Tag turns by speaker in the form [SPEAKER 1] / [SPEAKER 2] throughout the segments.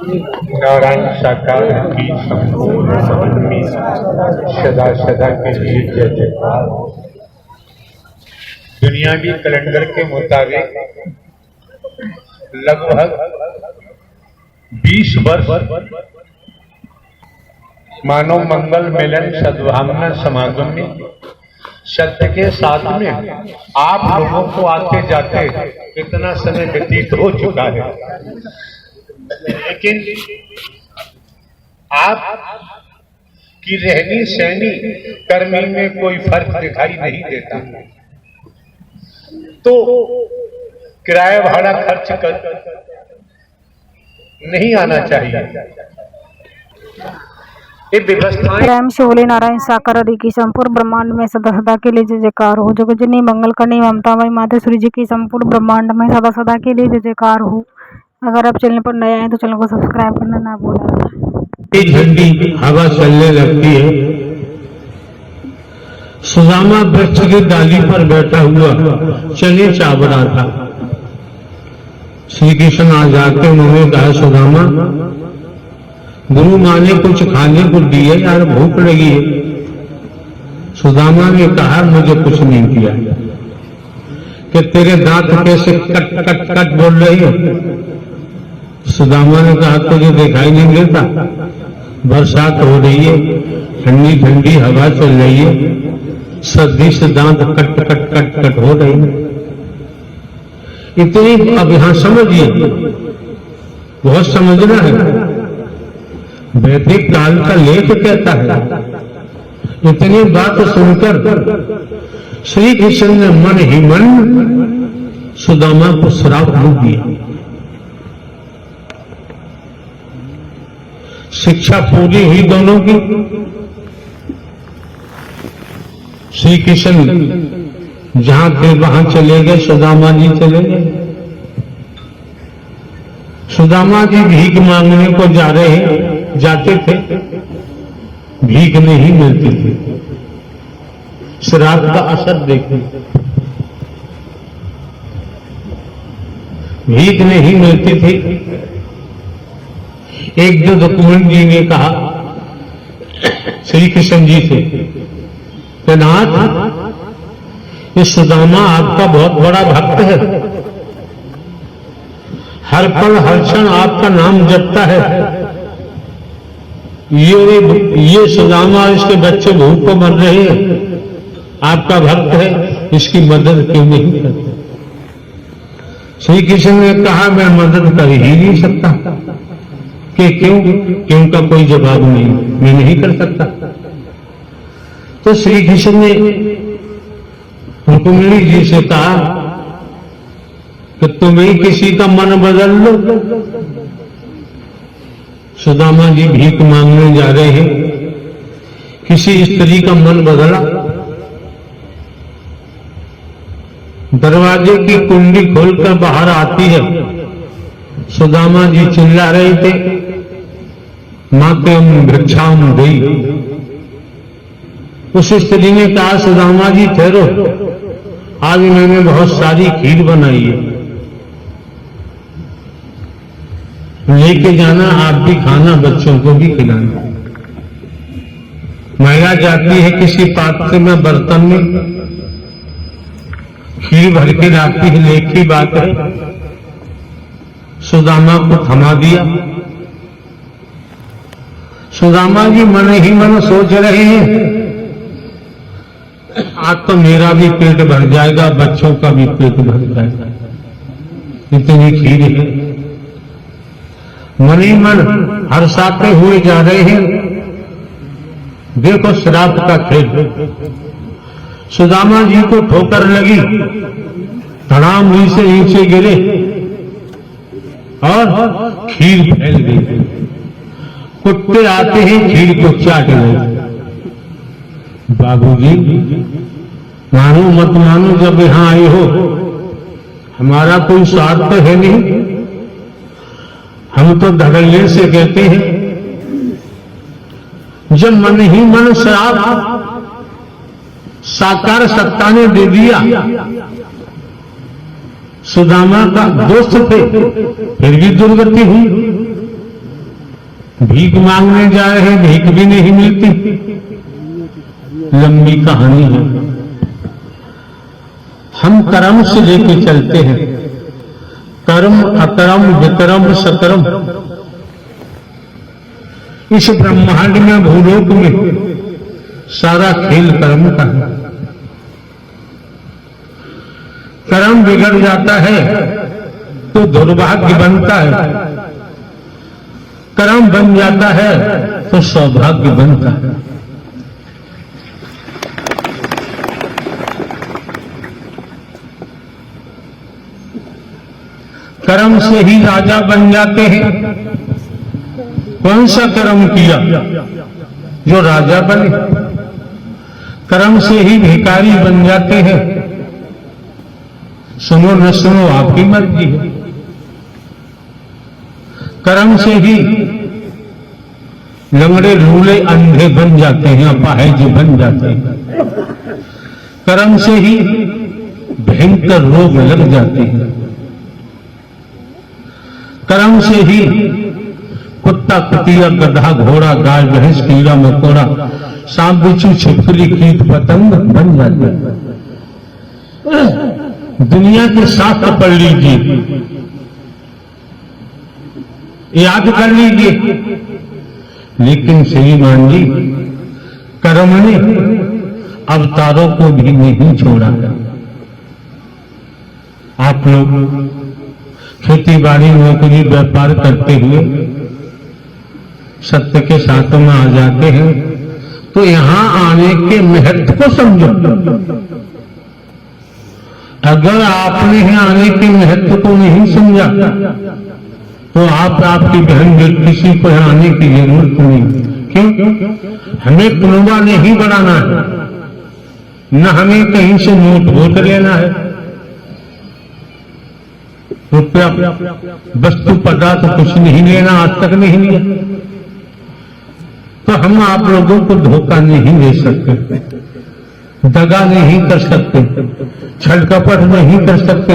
[SPEAKER 1] नारायण साकार की संपूर्ण समन्वय सदा सदा के लिए जय जयकार। दुनियावी कैलेंडर के मुताबिक लगभग 20 वर्ष मानव मंगल मिलन सद्भावना समागम में सत्य के साथ में आप लोगों को आते जाते कितना समय व्यतीत हो चुका है, लेकिन आप की रहनी सहनी कर्मी में कोई फर्क दिखाई नहीं देता। तो किराया भाड़ा खर्च कर नहीं आना चाहिए। ये व्यवस्थाएं
[SPEAKER 2] प्रेम से बोले नारायण साकार हरि की संपूर्ण ब्रह्मांड में सदा सदा के लिए जय जयकार हो। जगतजननी मंगल करनी ममता मई मातेश्वरी जी की संपूर्ण ब्रह्मांड में सदा सदा के लिए जय जयकार हो। अगर आप चैनल पर नए आए तो चैनल को सब्सक्राइब करना ना भूलें।
[SPEAKER 3] ठंडी हवा चलने लगती है। सुदामा वृक्ष की डाली पर बैठा हुआ चने चाव रहा था। श्री कृष्ण आ जाके उन्होंने कहा, सुदामा गुरु माँ ने कुछ खाने को दिए यार, भूख लगी है। सुदामा ने कहा, मुझे कुछ नहीं किया। कि तेरे दांत कैसे कट कट कट बोल रही है? सुदामा ने कहा, तुझे दिखाई नहीं देता? बरसात हो रही है, ठंडी ठंडी हवा चल रही है, सर्दी से दांत कट कट कट कट हो रही है। इतनी अब यहां समझिए, बहुत समझना है। वैदिक काल का लेख कहता है। इतनी बात सुनकर श्री कृष्ण ने मन ही मन सुदामा को श्राप दे दिया। शिक्षा पूरी हुई दोनों की। श्री कृष्ण जहां थे वहां चले गए, सुदामा जी चले गए। सुदामा जी भीख मांगने को जाते थे, भीख नहीं मिलती थी। श्राप का असर देखिए, भीख नहीं मिलती थी। एक दो डॉक्यूमेंट जी ने कहा श्री कृष्ण जी से, नाथ ये सुदामा आपका बहुत बड़ा भक्त है, हर पल हर क्षण आपका नाम जपता है। ये सुदामा इसके बच्चे भूख को मर रहे हैं, आपका भक्त है, इसकी मदद क्यों नहीं करते? श्री कृष्ण ने कहा, मैं मदद कर ही नहीं सकता। कि क्यों का कोई जवाब नहीं, मैं नहीं कर सकता। तो श्री कृष्ण ने रुक्मिणी जी से कहा कि तुम ही किसी का मन बदल लो। सुदामा जी भीख मांगने जा रहे हैं, किसी स्त्री का मन बदला। दरवाजे की कुंडी खोलकर बाहर आती है। सुदामा जी चिल्ला रहे थे, मातेम भिक्षाम गई। उस स्त्री ने कहा, सुदामा जी ठहरो, आज मैंने बहुत सारी खीर बनाई है, लेके जाना, आप भी खाना, बच्चों को भी खिलाना। महिला जाती है किसी पात्र में, बर्तन में खीर भर के लाती है, लेख की बात है। सुदामा को थमा दिया। सुदामा जी मन ही मन सोच रहे हैं, आज तो मेरा भी पेट भर जाएगा, बच्चों का भी पेट भर जाएगा, इतनी खीर है। मन ही मन हर्षाते हुए जा रहे हैं। देखो श्राप का खेल। सुदामा जी को ठोकर लगी, धड़ाम नीचे नीचे गिरे और खीर फैल गई। कुत्ते आते ही खीर को चाट गए। बाबूजी मानो मत मानो, जब यहां आए हो, हमारा कोई स्वार्थ है नहीं। हम तो धड़ल्ले से कहते हैं, जब मन ही मन श्राप साकार सत्ता ने दे दिया। सुदामा का दोस्त थे, फिर भी दुर्गति हुई। भीख मांगने जाए हैं, भीख भी नहीं मिलती। लंबी कहानी है। हम कर्म से लेके चलते हैं, कर्म अकर्म विक्रम सकर्म। इस ब्रह्मांड में भूलोक में सारा खेल कर्म का है। कर्म बिगड़ जाता है तो दुर्भाग्य बनता है, कर्म बन जाता है तो सौभाग्य बनता है। कर्म से ही राजा बन जाते हैं। कौन सा कर्म किया जो राजा बने? कर्म से ही भिखारी बन जाते हैं। सुनो न सुनो आपकी मर्जी है। कर्म से ही लंगड़े लूले अंधे बन जाते हैं, अपाहिज बन जाते हैं। कर्म से ही भयंकर रोग लग जाते हैं। कर्म से ही कुत्ता कुतिया गधा घोड़ा गाय भैंस कीड़ा मकोड़ा सांप बिच्छू छिपकली कीट पतंग बन जाते हैं। दुनिया के शास्त्र पढ़ लीजिए, याद कर लीजिए, लेकिन श्रीमान जी कर्म ने अवतारों को भी नहीं छोड़ा है। आप लोग खेती बाड़ी नौकरी व्यापार करते हुए सत्य के साथ में आ जाते हैं तो यहां आने के महत्व को समझो। अगर आपने यहां आने के महत्व को नहीं समझा तो आपकी बहन किसी को यहां आने की जरूरत नहीं। क्यों? हमें कुनबा नहीं बढ़ाना है, न हमें कहीं से नोट वोट लेना है। रुपया वस्तु पदार्थ कुछ नहीं लेना, आज तक नहीं लिया। तो हम आप लोगों को धोखा नहीं दे सकते, दगा नहीं कर सकते, छल कपट नहीं कर सकते।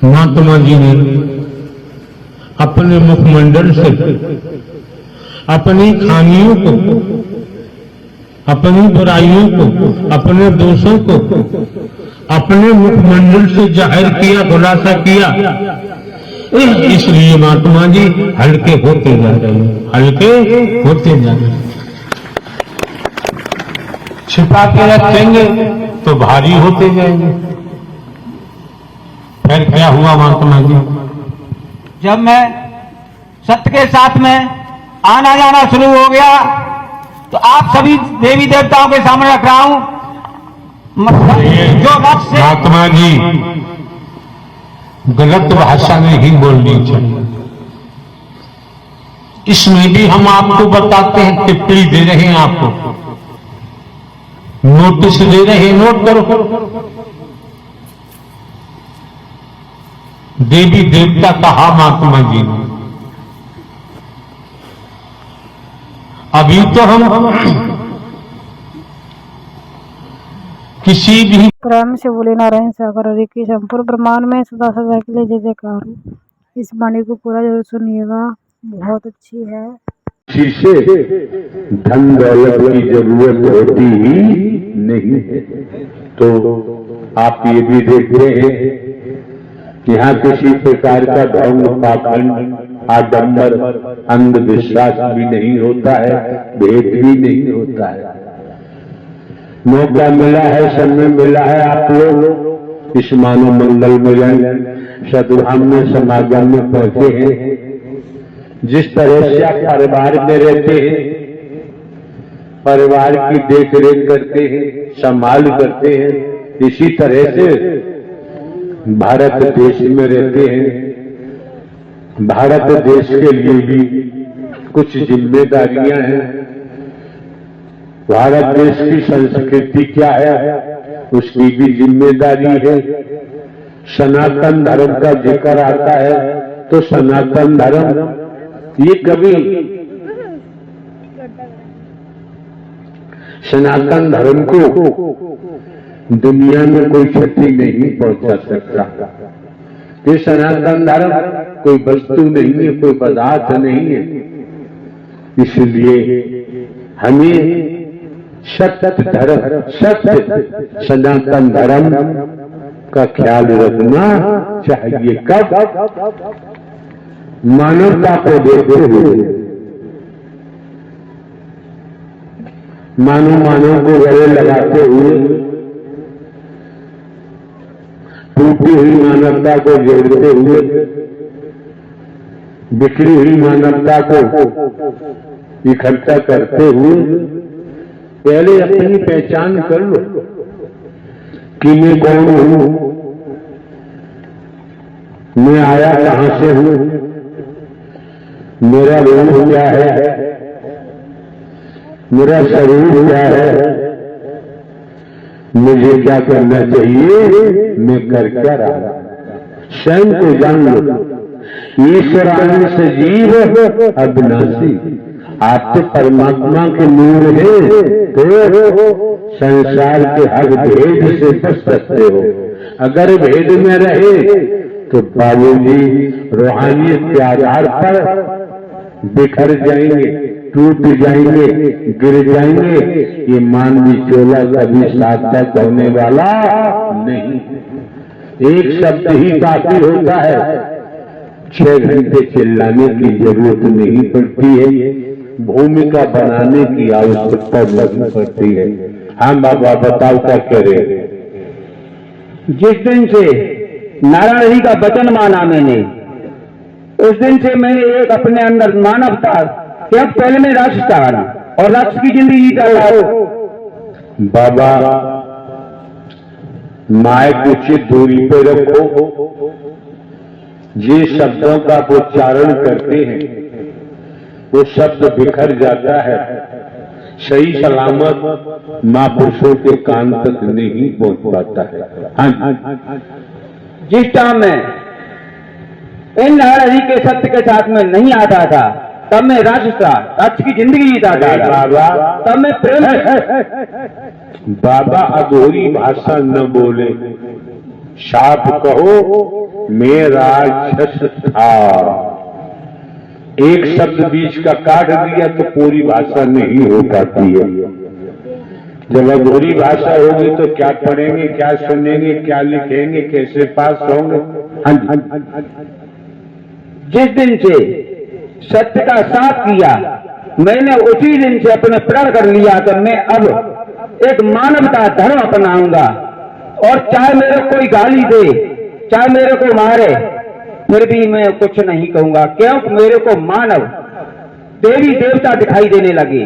[SPEAKER 3] महात्मा जी ने अपने मुखमंडल से अपनी खामियों को, अपनी बुराइयों को, अपने दोषों को अपने मुखमंडल से जाहिर किया, खुलासा किया। इसलिए महात्मा जी हल्के होते जा रहे हैं, हल्के होते जा रहे हैं। छिपा के रखेंगे तो भारी होते जाएंगे। फिर क्या हुआ महात्मा जी?
[SPEAKER 4] जब मैं सत्य के साथ में आना जाना शुरू हो गया तो आप सभी देवी देवताओं के सामने रख रहा हूं जो मत से।
[SPEAKER 3] महात्मा जी गलत भाषा नहीं बोलनी चाहिए। इसमें भी हम आपको बताते हैं, टिप्पणी दे रहे हैं, आपको नोटिस दे रहे हैं, नोट करो। देवी देवता कहा महात्मा जी ने। अभी तो हम किसी भी
[SPEAKER 2] प्रेम से बोले नारायण सागर हरि की संपूर्ण ब्रह्मांड में सदा सदा के लिए जय जयकार हो। इस वाणी को पूरा जरूर सुनिएगा, बहुत अच्छी है।
[SPEAKER 5] किसी से धन दौलत की जरूरत होती ही नहीं है। तो आप ये भी देखते हैं कि यहाँ किसी प्रकार का ढोंग पाखंड आडंबर अंधविश्वास भी नहीं होता है, भेद भी नहीं होता है। मौका मिला है, समय मिला है, आप लोग इस मानव मंगल मिलन सद्भावना समागम में पहुंचे हैं। जिस तरह से आप परिवार में रहते हैं, परिवार की देख रेख करते हैं, संभाल करते हैं, इसी तरह से भारत देश में रहते हैं। भारत देश के लिए भी कुछ जिम्मेदारियां हैं। भारत देश की संस्कृति क्या है, उसकी भी जिम्मेदारी है। सनातन धर्म का जिक्र आता है तो सनातन धर्म ये कभी सनातन धर्म को दुनिया में कोई क्षति नहीं पहुंचा सकता, ये सनातन धर्म कोई वस्तु नहीं है, कोई पदार्थ नहीं है। इसलिए हमें सत्य धर्म, सत्य सनातन धर्म का ख्याल रखना चाहिए। कब? मानवता को देखते हुए, मानव को गले लगाते हुए, टूटी हुई मानवता को जोड़ते हुए, बिखरी हुई मानवता को इकट्ठा करते हुए, पहले अपनी पहचान कर लो कि मैं कौन हूं, मैं आया कहां से हूं, मेरा रूप क्या है, मेरा शरीर क्या है, मुझे क्या करना चाहिए, मैं कर क्या रहा। स्वयं को जान लो। ईश्वरांश जीव अविनाशी, आप तो परमात्मा के मूल है, तो संसार के हर भेद से बच सकते हो। अगर भेद में रहे तो बाबूजी रूहानियत के आधार पर बिखर जाएंगे, टूट जाएंगे, गिर जाएंगे। ये मानवी चोला कभी सार्थक होने वाला नहीं। एक शब्द ही काफी होता है, 6 घंटे चिल्लाने की जरूरत नहीं पड़ती है, भूमिका बनाने की आवश्यकता नहीं पड़ती है। हम बाबा बताओ क्या करें।
[SPEAKER 4] जिस दिन से नारायण जी का वचन माना मैंने, उस दिन से मैंने एक अपने अंदर मानवता, क्या पहले मैं राष्ट्र चाहना और राष्ट्र की जिंदगी जीता रहा।
[SPEAKER 5] बाबा माइक उचित दूरी पे रखो। जिस शब्दों का उच्चारण करते हैं वो शब्द बिखर जाता है, सही सलामत महापुरुषों के कान तक नहीं पहुंच पाता है। हाँ,
[SPEAKER 4] जिस टाइम में इन नारायण जी के सत्य के साथ में नहीं आता था, तब मैं राष्ट्र की जिंदगी जीता था बाबा। तब मैं प्रेम
[SPEAKER 5] बाबा अघोरी भाषा न बोले, साफ कहो मैं राक्षस था। एक शब्द बीच का काट दिया तो पूरी भाषा नहीं हो पाती है। जब अघोरी भाषा होगी तो क्या पढ़ेंगे, क्या सुनेंगे, क्या लिखेंगे, कैसे पास होंगे। हाँ,
[SPEAKER 4] जिस दिन से सत्य का साथ किया, मैंने उसी दिन से अपने प्रण कर लिया कि मैं अब एक मानवता धर्म अपनाऊंगा। और चाहे मेरे कोई गाली दे, चाहे मेरे को मारे, फिर भी मैं कुछ नहीं कहूंगा, क्योंकि मेरे को मानव देवी देवता दिखाई देने लगे।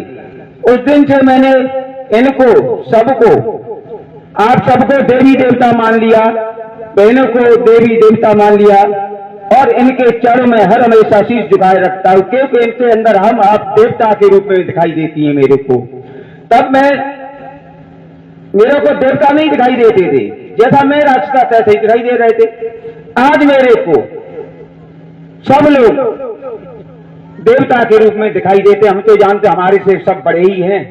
[SPEAKER 4] उस दिन से मैंने इनको सबको, आप सबको देवी देवता मान लिया, बहनों को देवी देवता मान लिया, और इनके चरणों में हर हमेशा शीश झुकाए रखता हूं, क्योंकि इनके अंदर हम आप देवता के रूप में दिखाई देती है मेरे को। तब मेरे को देवता नहीं दिखाई देते थे, जैसा मैं रास्ता तैसे ही दिखाई दे रहे थे। आज मेरे को सब लोग देवता के रूप में दिखाई देते। हम तो जानते हमारे से सब बड़े ही हैं,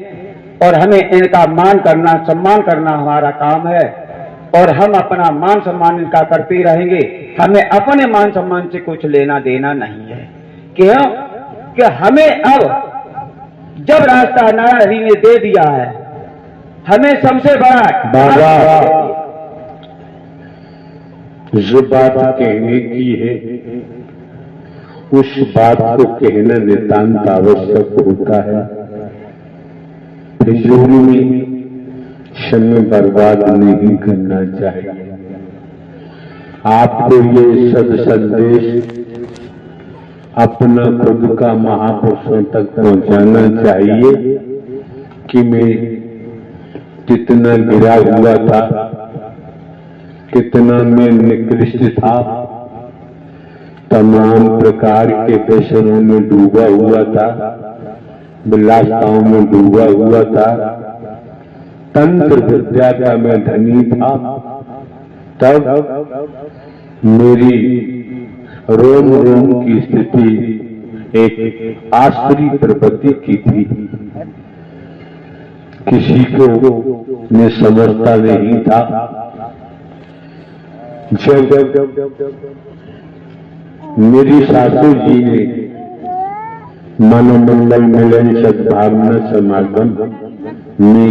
[SPEAKER 4] और हमें इनका मान करना, सम्मान करना हमारा काम है, और हम अपना मान सम्मान इनका करते रहेंगे। हमें अपने मान सम्मान से कुछ लेना देना नहीं है। क्यों? कि हमें अब जब रास्ता नारायण हरि ने दे दिया है, हमें सबसे बड़ा
[SPEAKER 5] बाबा जो बात कहने की है उस बात को कहना नितांत आवश्यक होता है। फिजूल में समय बर्बाद नहीं करना चाहिए। आपको ये सद संदेश अपना खुद का महापुरुषों तक पहुंचाना चाहिए कि मैं कितना गिरा हुआ था, कितना मैं निकृष्ट था, तमाम प्रकार के व्यसनों में डूबा हुआ था, विलासताओं में डूबा हुआ था, तंत्र विद्या का मैं धनी था। तब मेरी रोम रोम की स्थिति एक आसुरी प्रवृत्ति की थी। किसी को मैं समझता नहीं था। जब मेरी सासू जी ने मानव मंगल मिलन सद्भावना समागम में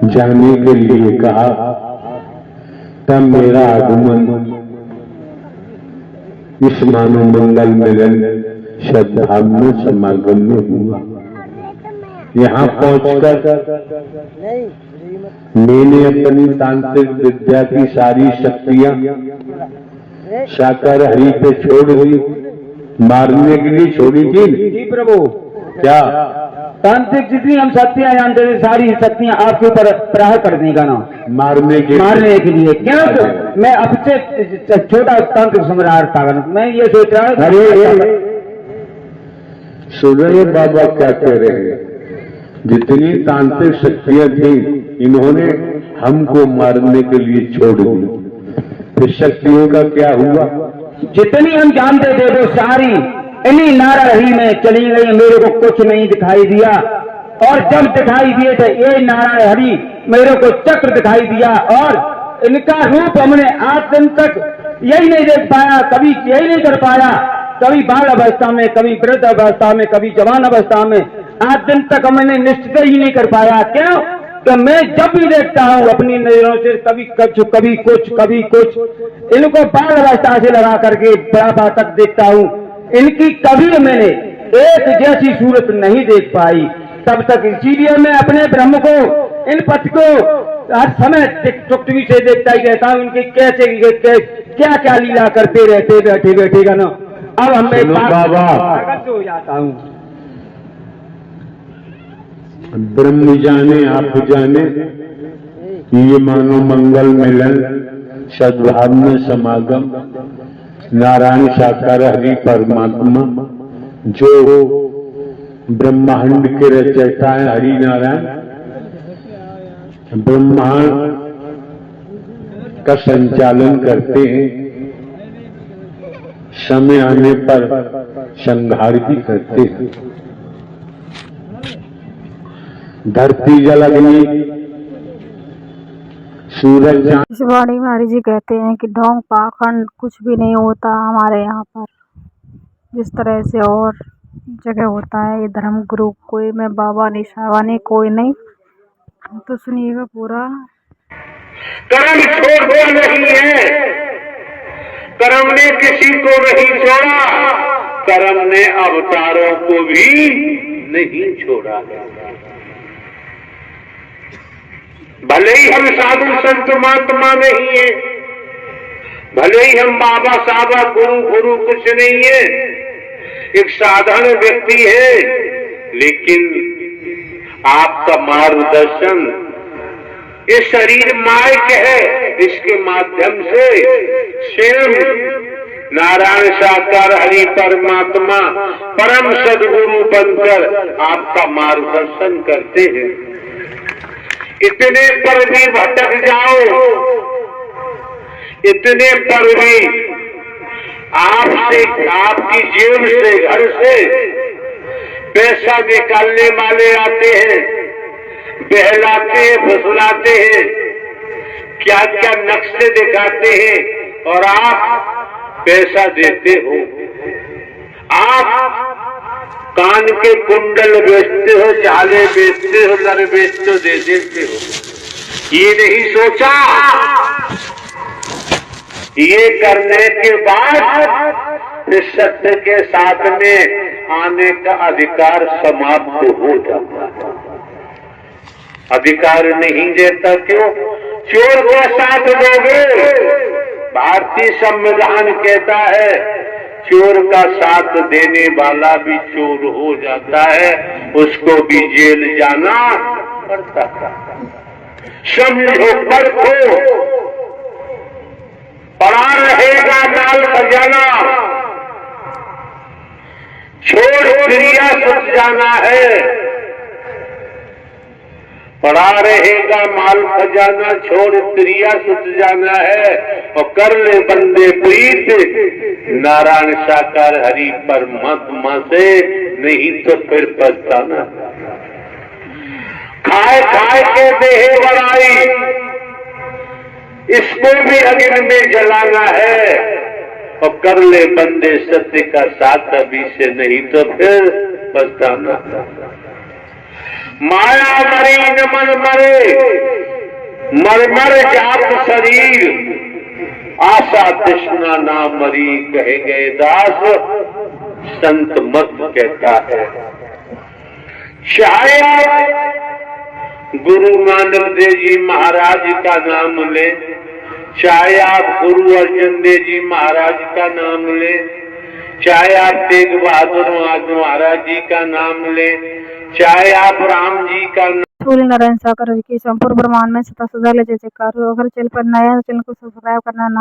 [SPEAKER 5] जाने के लिए कहा, तब मेरा आगमन इस मानव मंगल मिलन सद्भावना समागम में हुआ। यहाँ पहुंचकर मैंने अपनी तांत्रिक विद्या की सारी शक्तियां साकार हरि पे छोड़ दी। मारने के लिए छोड़ी थी
[SPEAKER 4] जी प्रभु।
[SPEAKER 5] क्या?
[SPEAKER 4] तांत्रिक जितनी हम शक्तियां जानते थे सारी शक्तियां आपके ऊपर प्रहार करने का ना
[SPEAKER 5] मारने के
[SPEAKER 4] लिए। क्या मैं अब से छोटा तांत्रिक सम्राट था, मैं ये सोच रहा हूँ।
[SPEAKER 5] अरे सुन रहे बाबा क्या कह रहे हैं? जितनी तांत्रिक शक्तियां थी इन्होंने हमको मारने के लिए छोड़ दी। फिर शक्तियों का क्या हुआ?
[SPEAKER 4] जितनी हम जानते थे वो सारी इन्हीं नारा रही में चली गई। मेरे को कुछ नहीं दिखाई दिया, और जब दिखाई दिए थे ये नारा हरि मेरे को चक्र दिखाई दिया, और इनका रूप हमने आज दिन तक यही नहीं देख पाया, कभी यही नहीं कर पाया। कभी बाल अवस्था में, कभी वृद्ध अवस्था में, कभी जवान अवस्था में, आज दिन तक हमने निश्चित ही नहीं कर पाया। क्यों? तो मैं जब भी देखता हूँ अपनी नजरों से कभी कुछ इनको बाल अवस्था से लगा करके बुढ़ापा तक देखता हूँ, इनकी कभी मैंने एक जैसी सूरत नहीं देख पाई तब तक। इसीलिए मैं अपने ब्रह्म को, इन पथ को हर समय चुटकी से देखता ही रहता हूँ। इनके कैसे क्या क्या लीला करते रहते बैठे का ना। अब हमें
[SPEAKER 5] बाबा
[SPEAKER 4] हो जाता हूँ।
[SPEAKER 5] ब्रह्म जाने आप जाने, ये मानो मंगल मिलन सद्भावना समागम नारायण साकार हरि परमात्मा जो ब्रह्मांड के रचयिता है हरि नारायण, ब्रह्मांड का संचालन करते हैं, समय आने पर संहार भी करते हैं। धरती जल अग्नि सूरज
[SPEAKER 2] इस वाणी में हरि जी कहते हैं कि ढोंग पाखंड कुछ भी नहीं होता हमारे यहाँ पर, जिस तरह से और जगह होता है। ये धर्म गुरु कोई, मैं बाबा निशावानी कोई नहीं। तो सुनिएगा पूरा।
[SPEAKER 1] कर्म छोड़ दे नहीं है, कर्म ने किसी को नहीं छोड़ा, कर्म ने अवतारों को भी नहीं छोड़ा। भले ही हम साधु संत महात्मा नहीं है, भले ही हम बाबा साबा गुरु कुछ नहीं है, एक साधारण व्यक्ति है, लेकिन आपका मार्गदर्शन, ये शरीर माइक है, इसके माध्यम से स्वयं नारायण साकार हरि परमात्मा परम सद्गुरु बनकर आपका मार्गदर्शन करते हैं। इतने पर भी भटक जाओ, इतने पर भी आपसे, आपकी जेब से, घर से पैसा निकालने वाले आते हैं, बहलाते हैं, फुसलाते हैं, क्या क्या नक्शे दिखाते हैं, और आप पैसा देते हो। आप कान के कुंडल बेचते हो, चाले बेचते हो, नर बेचते हो, दे देते हो। ये नहीं सोचा, ये करने के बाद इस सत्य के साथ में आने का अधिकार समाप्त हो जाता है। अधिकार नहीं देता क्यों? चोर का साथ दोगे? भारतीय संविधान कहता है चोर का साथ देने वाला भी चोर हो जाता है, उसको भी जेल जाना पड़ता है। समझो पर को पड़ा रहेगा माल खजाना, छोड़ क्रिया सुख जाना है। पड़ा रहेगा माल खजाना, छोड़ क्रिया सुख जाना है, और कर ले बंदे प्रीत नारायण साकार हरि परमात्मा से, नहीं तो फिर पछताना। खाए खाए के देहे बड़ाई, इसको भी अग्नि में जलाना है और कर ले बंदे सत्य का साथ अभी से, नहीं तो फिर पछताना। माया मरी न मन मरे, मर मर जात शरीर, आशा तृष्णा ना मरी, कहे गए दास संत मत कहता है। चाहे गुरु नानक देव जी महाराज का नाम ले, चाहे आप गुरु अर्जन देव जी महाराज का नाम ले, चाहे आप तेग बहादुर महाराज जी का नाम ले, चाहे आप राम जी का
[SPEAKER 2] सूर्य नारायण सागर जी की संपूर्ण ब्रह्मांड में सदा सदा ले जय जयकार हो। अगर चैनल पर नया है तो चैनल को सब्सक्राइब करना ना